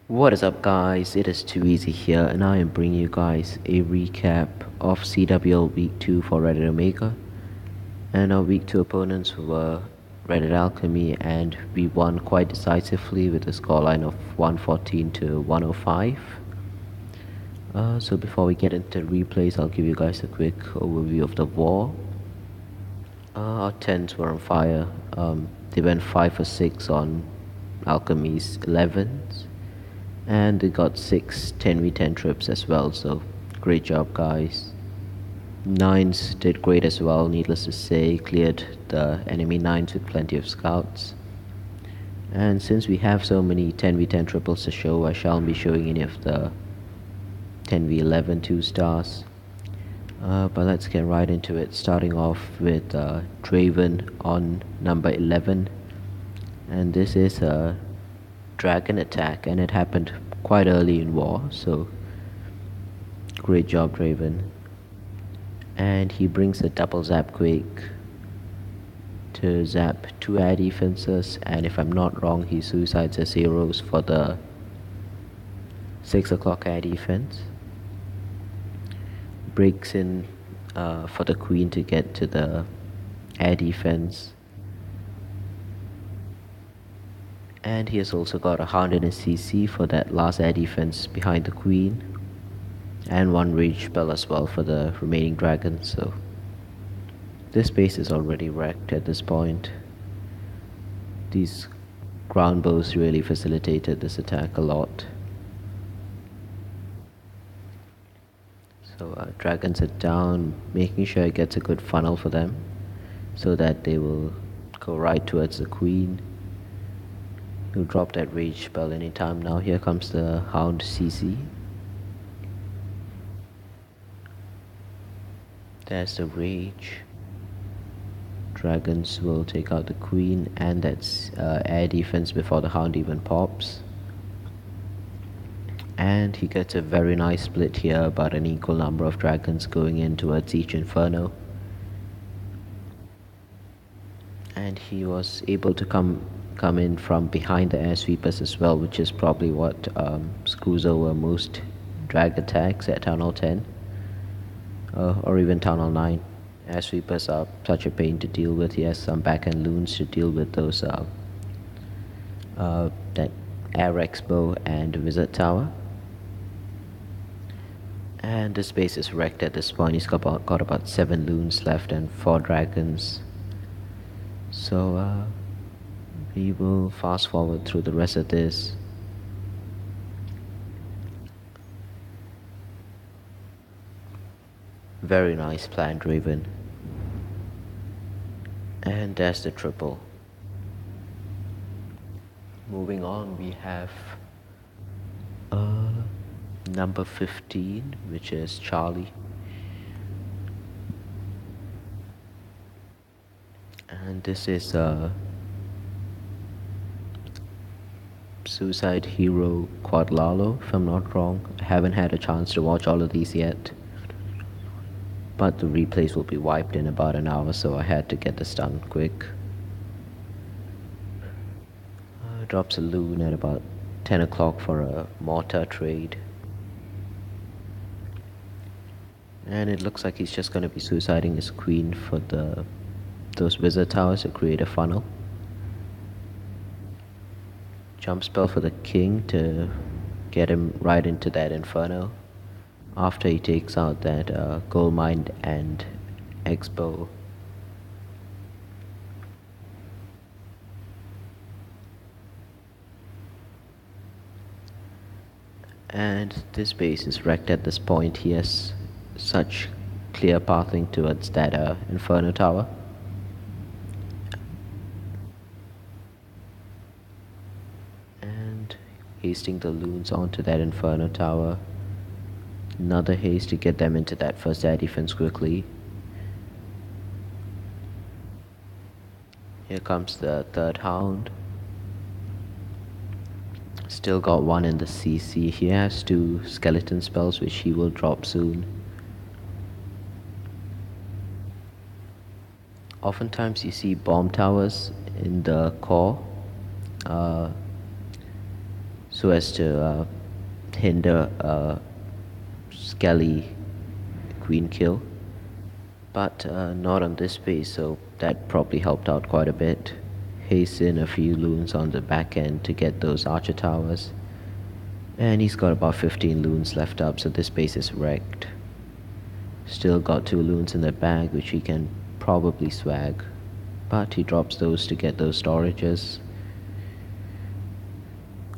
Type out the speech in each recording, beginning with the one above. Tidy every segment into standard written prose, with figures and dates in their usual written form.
What is up, guys? It is Too Easy here, and I am bringing you guys a recap of CWL Week 2 for Reddit Omega. And our Week 2 opponents were Reddit Alchemy, and we won quite decisively with a scoreline of 114 to 105. So before we get into replays, I'll give you guys a quick overview of the war. Our 10s were on fire. They went 5 for 6 on Alchemy's 11s. And they got 6 10v10 trips as well, so great job, guys. 9s did great as well, needless to say, cleared the enemy 9s with plenty of scouts. And since we have so many 10v10 triples to show, I shan't be showing any of the 10v11 2-stars. But let's get right into it, starting off with Draven on number 11. And this is a dragon attack, and it happened quite early in war, so great job, Draven. And he brings a double zap quake to zap 2 air defenses, and if I'm not wrong, he suicides his heroes for the 6 o'clock air defense. Breaks in for the queen to get to the air defense. And he has also got a Hound in his CC for that last air defense behind the queen. And 1 rage spell as well for the remaining dragons, so this base is already wrecked at this point. These ground bows really facilitated this attack a lot. So dragons are down, making sure it gets a good funnel for them, so that they will go right towards the queen. He'll drop that rage spell anytime now. Here comes the Hound CC. There's the rage. Dragons will take out the queen, and that's air defense before the Hound even pops. And he gets a very nice split here, about an equal number of dragons going in towards each inferno. And he was able to come in from behind the air sweepers as well, which is probably what screws over most drag attacks at Town Hall 10 or even Town Hall 9. Air sweepers are such a pain to deal with. He has some backhand loons to deal with those that air expo and wizard tower. And this base is wrecked at this point. He's got about 7 loons left and 4 dragons. So we will fast forward through the rest of this. Very nice plan, Draven. And there's the triple. Moving on, we have number 15, which is Charlie. And this is Suicide Hero Quad Lalo, if I'm not wrong. I haven't had a chance to watch all of these yet, but the replays will be wiped in about an hour, so I had to get this done quick. Drops a loon at about 10 o'clock for a mortar trade. And it looks like he's just going to be suiciding his queen for those wizard towers to create a funnel. Jump spell for the king to get him right into that inferno after he takes out that gold mine and expo. And this base is wrecked at this point. He has such clear pathing towards that inferno tower. And hasting the loons onto that inferno tower. Another haste to get them into that first air defense quickly. Here comes the third Hound. Still got 1 in the CC. He has 2 skeleton spells, which he will drop soon. Oftentimes you see bomb towers in the core. so as to hinder Skelly queen kill, but not on this base, so that probably helped out quite a bit. Hasten a few loons on the back end to get those archer towers, and he's got about 15 loons left up, so this base is wrecked. Still got 2 loons in the bag which he can probably swag, but he drops those to get those storages.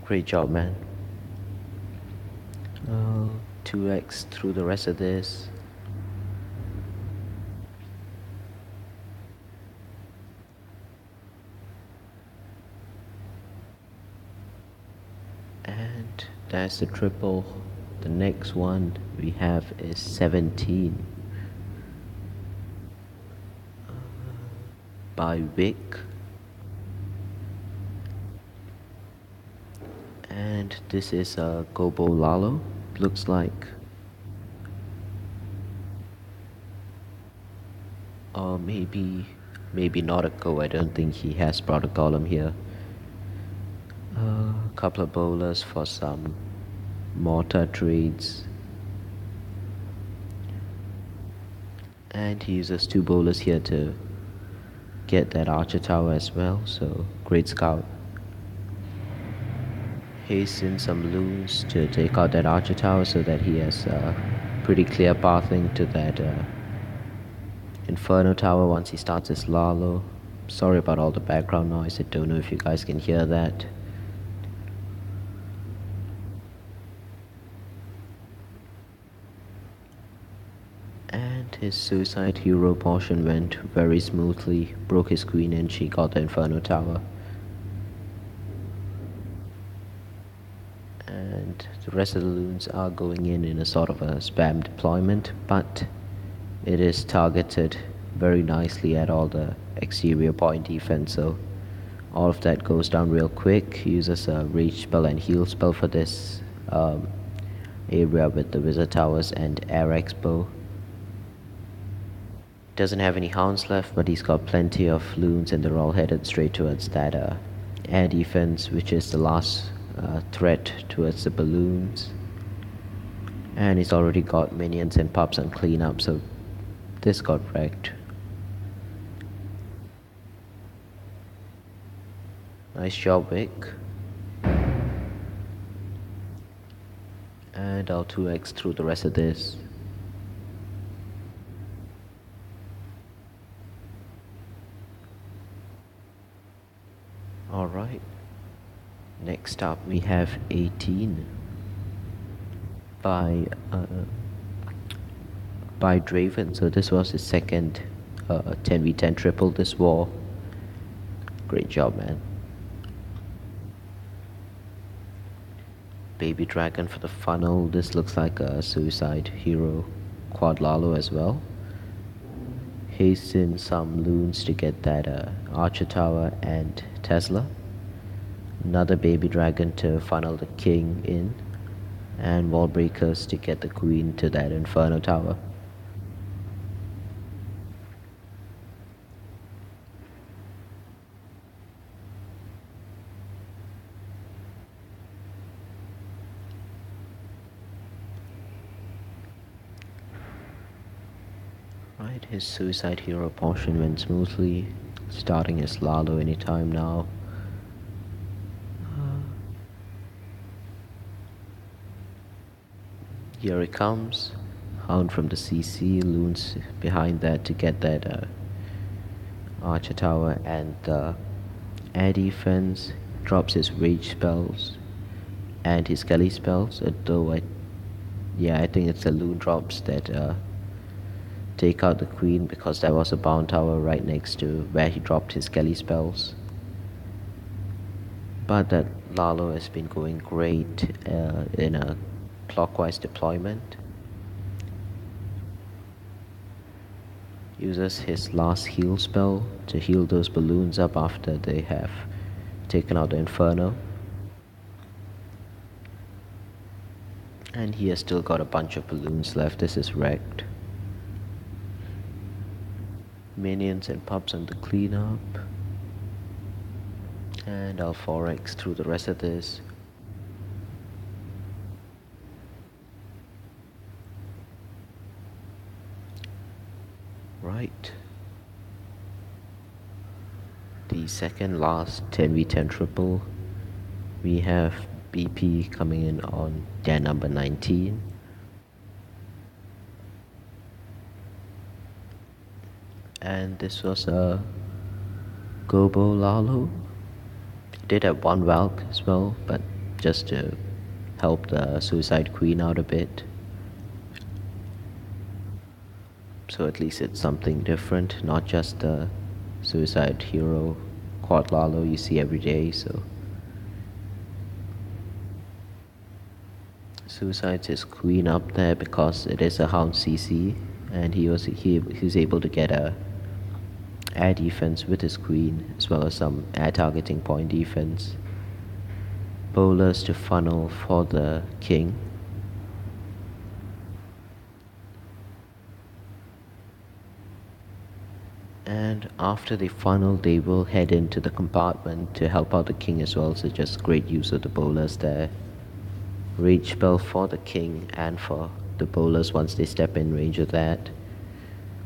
Great job, man. 2x through the rest of this. And that's the triple. The next one we have is 17 by Vic. And this is a Gobo Lalo, looks like. Or maybe not a go. I don't think he has brought a golem here. A couple of bowlers for some mortar trades. And he uses 2 bowlers here to get that archer tower as well, so great scout. Hasten some loons to take out that archer tower so that he has a pretty clear pathing to that inferno tower once he starts his Lalo. Sorry about all the background noise, I don't know if you guys can hear that. And his suicide hero portion went very smoothly, broke his queen and she got the inferno tower. And the rest of the loons are going in a sort of a spam deployment, but it is targeted very nicely at all the exterior point defense, so all of that goes down real quick. He uses a rage spell and heal spell for this area with the wizard towers and air expo. Doesn't have any hounds left, but he's got plenty of loons and they're all headed straight towards that air defense, which is the last threat towards the balloons. And he's already got minions and pups on cleanup, so this got wrecked. Nice job, Vic. And I'll 2x through the rest of this. Alright. Next up we have 18 by Draven. So this was his second 10v10 triple this war. Great job, man. Baby dragon for the funnel. This looks like a suicide hero quad Lalo as well. Hasten some loons to get that archer tower and Tesla. Another baby dragon to funnel the king in, and wall breakers to get the queen to that inferno tower. Right, his suicide hero portion went smoothly, starting his Lalo anytime now. Here it comes. Hound from the CC, loons behind that to get that archer tower and the air defense. Drops his rage spells and his Skelly spells, though I think it's the loon drops that take out the queen, because there was a bound tower right next to where he dropped his Skelly spells. But that Lalo has been going great in a clockwise deployment. Uses his last heal spell to heal those balloons up after they have taken out the inferno. And he has still got a bunch of balloons left. This is wrecked. Minions and pups on the cleanup. And I'll 4x through the rest of this. Alright. The second last 10v10 triple, we have BP coming in on their number 19. And this was a Gobo Lalo. Did have one Valk as well, but just to help the Suicide Queen out a bit. So at least it's something different, not just the Suicide Hero Quad Lalo you see every day. So Suicide's his Queen up there because it is a Hound CC, and he was able to get a air defense with his Queen, as well as some air targeting point defense. Bowlers to funnel for the King. And after they funnel, they will head into the compartment to help out the King as well, so just great use of the bowlers there. Rage spell for the King and for the bowlers once they step in range of that.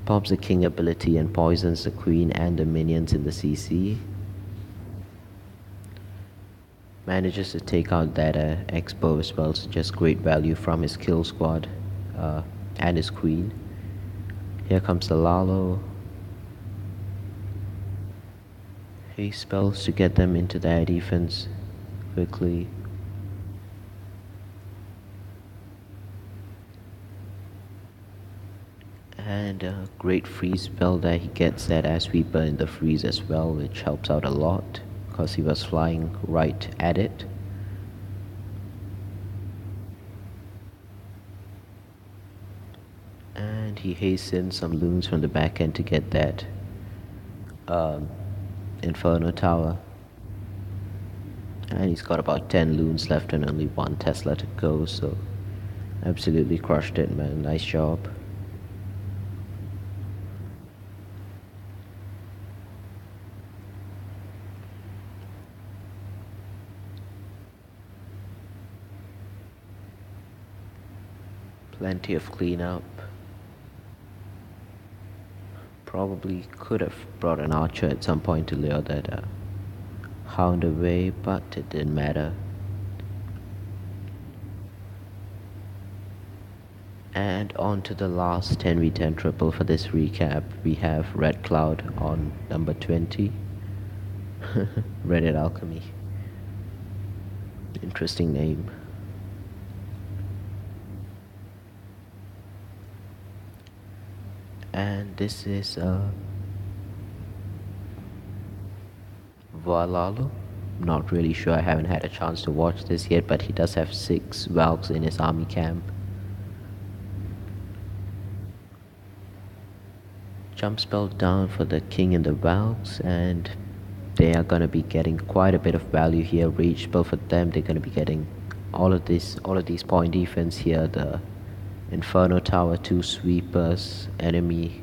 Pops the King ability and poisons the Queen and the minions in the CC. Manages to take out that Expo as well, so just great value from his kill squad and his Queen. Here comes the Lalo. Haste spells to get them into their defense quickly. And a great freeze spell that he gets that air sweeper in the freeze as well, which helps out a lot because he was flying right at it. And he hastens some loons from the back end to get that Inferno Tower. And he's got about 10 loons left and only one Tesla to go, so absolutely crushed it, man. Nice job. Plenty of cleanup. Probably could have brought an archer at some point to lure that hound away, but it didn't matter. And on to the last 10v10 triple for this recap. We have Red Cloud on number 20. Reddit Alchemy. Interesting name. And this is Valalo. Not really sure, I haven't had a chance to watch this yet, but he does have 6 Valks in his army camp. Jump spell down for the King and the Valks, and they are gonna be getting quite a bit of value here. Rage spell for them, they're gonna be getting all of these point defense here, the Inferno Tower, 2 sweepers, enemy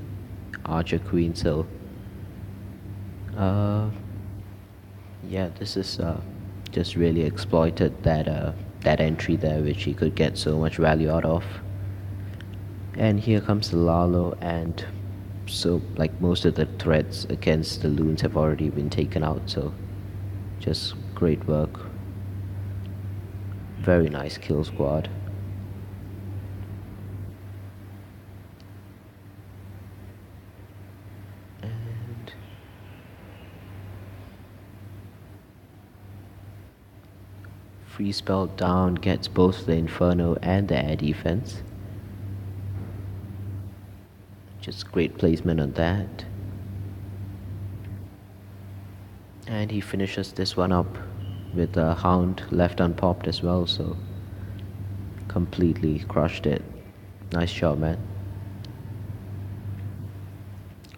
Archer Queen, so yeah, this is just really exploited that entry there, which he could get so much value out of. And here comes the Lalo, and so like most of the threats against the loons have already been taken out, so just great work. Very nice kill squad. And free spell down gets both the Inferno and the air defense. Just great placement on that. And he finishes this one up with a Hound left unpopped as well, so completely crushed it. Nice job, man.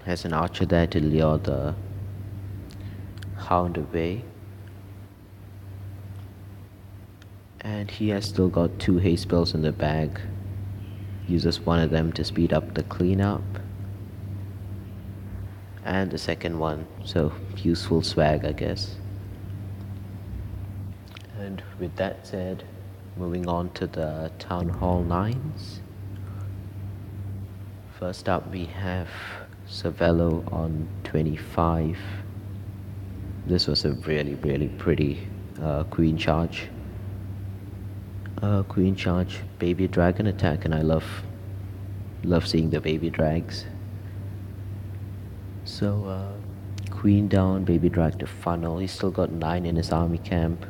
Has an archer there to lure the Hound away. And he has still got 2 haste spells in the bag. Uses one of them to speed up the cleanup. And the second one, so useful swag, I guess. And with that said, moving on to the Town Hall 9s. First up we have Cervello on 25. This was a really, really pretty queen charge. Queen charge, baby dragon attack, and I love seeing the baby drags. So queen down, baby drag to funnel. He's still got 9 in his army camp.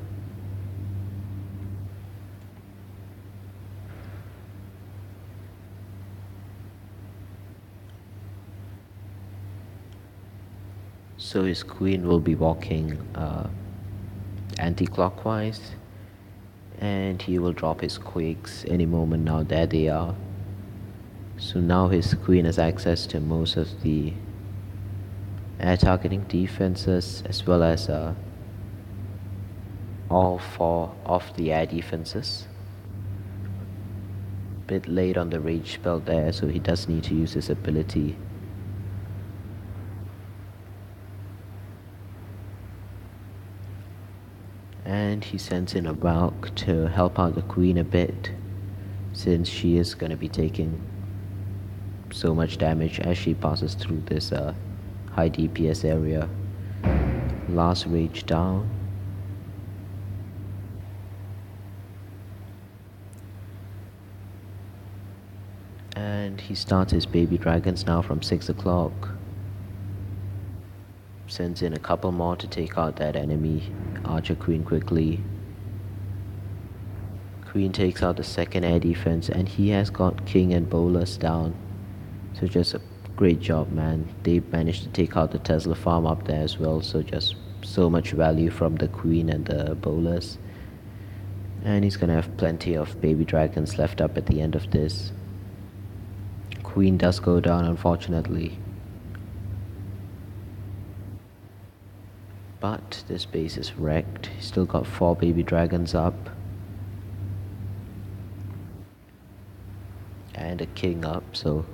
So his queen will be walking anti-clockwise, and he will drop his quakes any moment now. There they are. So now his queen has access to most of the air targeting defenses, as well as all 4 of the air defenses. Bit late on the rage spell there, so he does need to use his ability. And he sends in a Valk to help out the queen a bit, since she is going to be taking so much damage as she passes through this high DPS area. Last rage down. And he starts his baby dragons now from 6 o'clock. Sends in a couple more to take out that enemy archer queen quickly. Queen takes out the second air defense, and he has got king and bolas down. So just a great job, man. They managed to take out the Tesla farm up there as well, so just so much value from the queen and the bolas. And he's gonna have plenty of baby dragons left up at the end of this. Queen does go down, unfortunately. But this base is wrecked. He's still got 4 baby dragons up. And a king up, so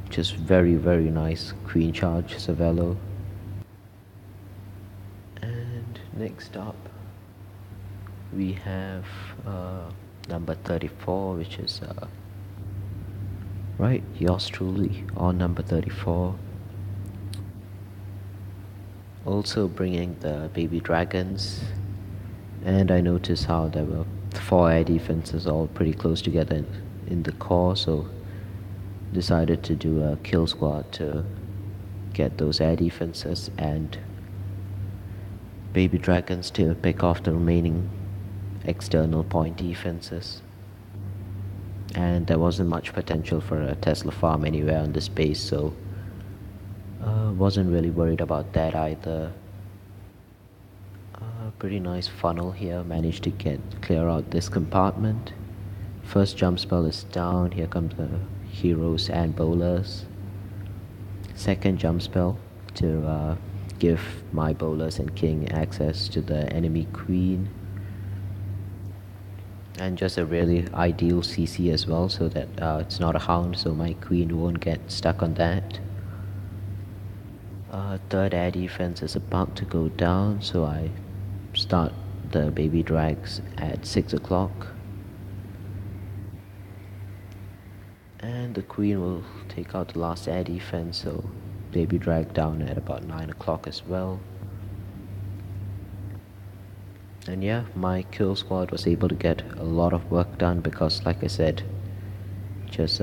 just very, very nice queen charge, Cervello. And next up, we have number 34, which is right, yours truly on number 34. Also bringing the baby dragons, and I noticed how there were 4 air defenses all pretty close together in the core, so decided to do a kill squad to get those air defenses and baby dragons to pick off the remaining external point defenses. And there wasn't much potential for a Tesla farm anywhere on this base, so wasn't really worried about that either. Pretty nice funnel here, managed to clear out this compartment. First jump spell is down, here comes the heroes and bowlers. Second jump spell to give my bowlers and king access to the enemy queen. And just a really ideal CC as well, so that it's not a hound, so my queen won't get stuck on that. Third air defense is about to go down, so I start the baby drags at 6 o'clock. And the queen will take out the last air defense, so baby drag down at about 9 o'clock as well. And yeah, my kill squad was able to get a lot of work done because, like I said, just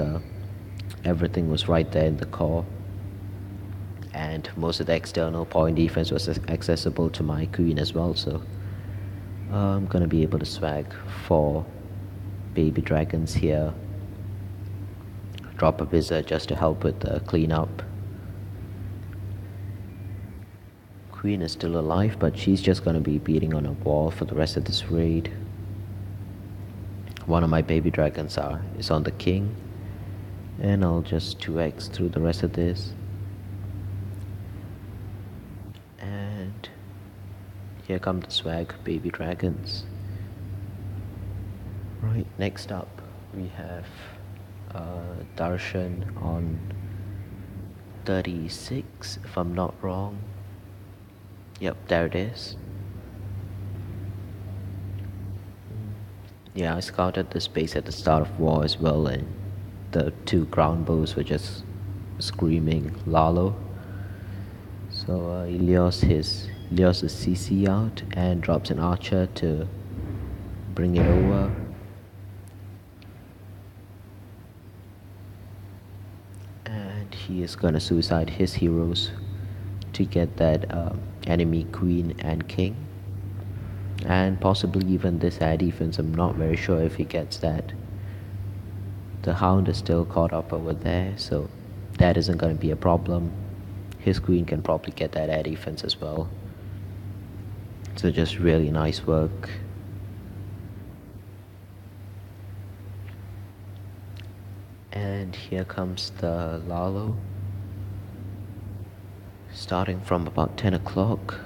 everything was right there in the core. And most of the external point defense was accessible to my queen as well, so I'm gonna be able to swag 4 baby dragons here. Drop a wizard just to help with the cleanup. Queen is still alive, but she's just gonna be beating on a wall for the rest of this raid. One of my baby dragons is on the king, and I'll just 2x through the rest of this. And here come the swag baby dragons. Right, next up we have Darshan on 36, if I'm not wrong. Yep, there it is. Yeah, I scouted this base at the start of war as well, and the 2 ground bows were just screaming Lalo. So he lures his CC out and drops an archer to bring it over. And he is gonna suicide his heroes to get that enemy queen and king. And possibly even this air defense, I'm not very sure if he gets that. The hound is still caught up over there, so that isn't gonna be a problem. His queen can probably get that air defense as well. So just really nice work. And here comes the Lalo. Starting from about 10 o'clock.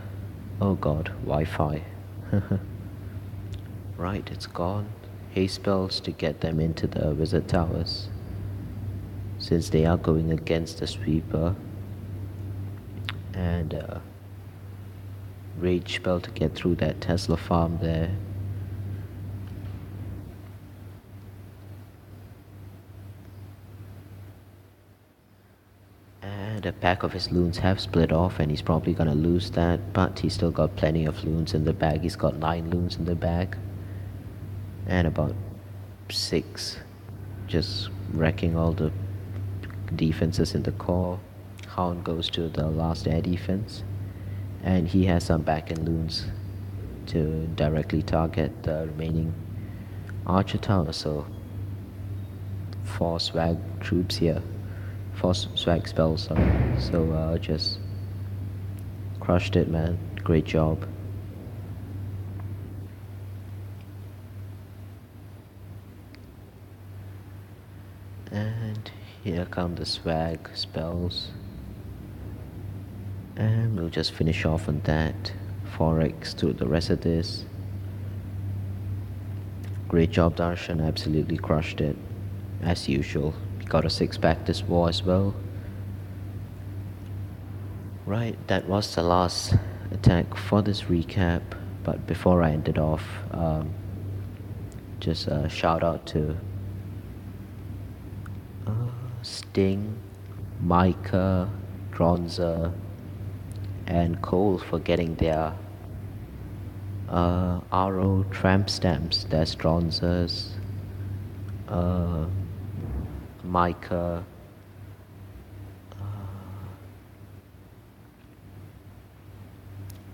Oh god, Wi-Fi. Right, it's gone. Haste spells to get them into the wizard towers. Since they are going against the sweeper. And rage spell to get through that Tesla farm there. And a pack of his loons have split off and he's probably gonna lose that, but he's still got plenty of loons in the bag. He's got 9 loons in the bag. And about 6 just wrecking all the defenses in the core. Hound goes to the last air defense. And he has some back-end loons to directly target the remaining archer tower, so 4 swag troops here. 4 swag spells, sorry. So just crushed it, man. Great job. And here come the swag spells. And we'll just finish off on that. 4x to the rest of this. Great job, Darshan. Absolutely crushed it. As usual. He got a 6-pack this war as well. Right, that was the last attack for this recap. But before I end it off, just a shout out to Sting, Micah, Dronza, and Cole for getting their RO tramp stamps. That's Dronza's, Micah,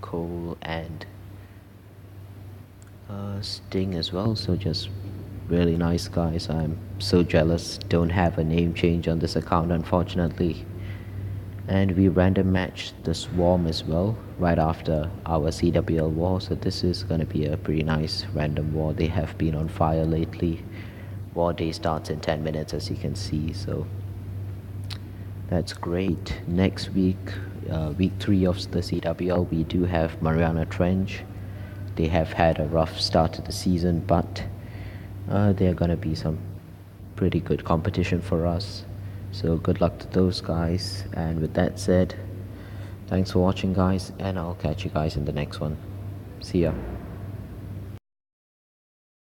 Cole, and Sting as well. So just really nice guys. I'm so jealous. Don't have a name change on this account, unfortunately. And we random matched the Swarm as well right after our CWL war, so this is gonna be a pretty nice random war. They have been on fire lately. War day starts in 10 minutes, as you can see, so that's great. Next week, week 3 of the CWL, we do have Mariana Trench. They have had a rough start to the season, but they're gonna be some pretty good competition for us. So good luck to those guys, and with that said, thanks for watching guys, and I'll catch you guys in the next one. See ya.